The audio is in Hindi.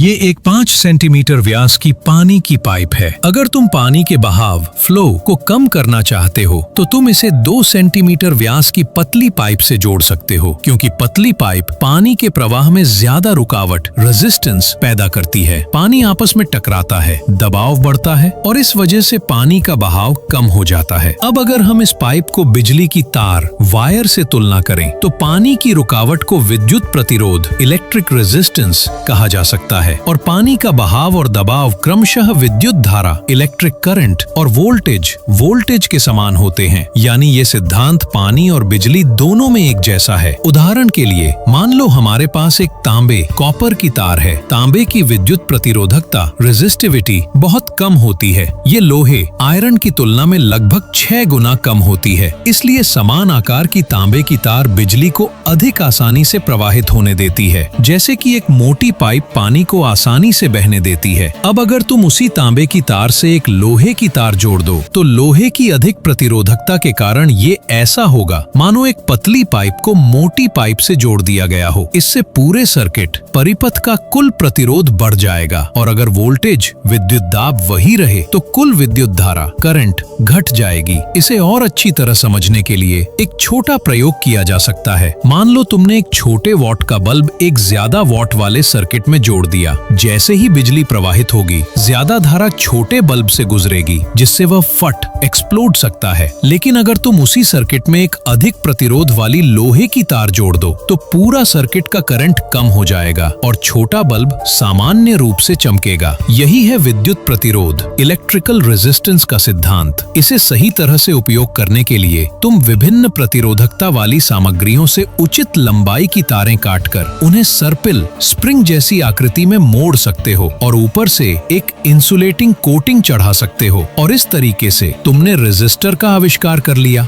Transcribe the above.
ये एक 5 सेंटीमीटर व्यास की पानी की पाइप है। अगर तुम पानी के बहाव फ्लो को कम करना चाहते हो तो तुम इसे 2 सेंटीमीटर व्यास की पतली पाइप से जोड़ सकते हो, क्योंकि पतली पाइप पानी के प्रवाह में ज्यादा रुकावट रेजिस्टेंस पैदा करती है। पानी आपस में टकराता है, दबाव बढ़ता है और इस वजह से पानी का बहाव कम हो जाता है। अब अगर हम इस पाइप को बिजली की तार वायर से तुलना करें तो पानी की रुकावट को विद्युत प्रतिरोध इलेक्ट्रिक रेजिस्टेंस कहा जा सकता है और पानी का बहाव और दबाव क्रमशः विद्युत धारा इलेक्ट्रिक करंट और वोल्टेज के समान होते हैं। यानी ये सिद्धांत पानी और बिजली दोनों में एक जैसा है। उदाहरण के लिए मान लो हमारे पास एक तांबे कॉपर की तार है। तांबे की विद्युत प्रतिरोधकता रेजिस्टिविटी बहुत कम होती है। ये लोहे आयरन की तुलना में लगभग 6 गुना कम होती है। इसलिए समान आकार की तांबे की तार बिजली को अधिक आसानी से प्रवाहित होने देती है, जैसे कि एक मोटी पाइप पानी को आसानी से बहने देती है। अब अगर तुम उसी तांबे की तार से एक लोहे की तार जोड़ दो तो लोहे की अधिक प्रतिरोधकता के कारण ये ऐसा होगा मानो एक पतली पाइप को मोटी पाइप से जोड़ दिया गया हो। इससे पूरे सर्किट परिपथ का कुल प्रतिरोध बढ़ जाएगा और अगर वोल्टेज विद्युत दाब वही रहे तो कुल विद्युत धारा करंट घट जाएगी। इसे और अच्छी तरह समझने के लिए एक छोटा प्रयोग किया जा सकता है। मान लो तुमने एक छोटे वॉट का बल्ब एक ज्यादा वॉट वाले सर्किट में जोड़ दिया। जैसे ही बिजली प्रवाहित होगी ज्यादा धारा छोटे बल्ब से गुजरेगी, जिससे वह फट एक्सप्लोड सकता है। लेकिन अगर तुम उसी सर्किट में एक अधिक प्रतिरोध वाली लोहे की तार जोड़ दो तो पूरा सर्किट का करंट कम हो जाएगा और छोटा बल्ब सामान्य रूप से चमकेगा। यही है विद्युत प्रतिरोध इलेक्ट्रिकल रेजिस्टेंस का सिद्धांत। इसे सही तरह से उपयोग करने के लिए तुम विभिन्न प्रतिरोधकता वाली सामग्रियों से उचित लंबाई की तारें काटकर उन्हें सर्पिल स्प्रिंग जैसी आकृति में मोड़ सकते हो और ऊपर से एक इंसुलेटिंग कोटिंग चढ़ा सकते हो और इस तरीके से तुमने रेजिस्टर का आविष्कार कर लिया।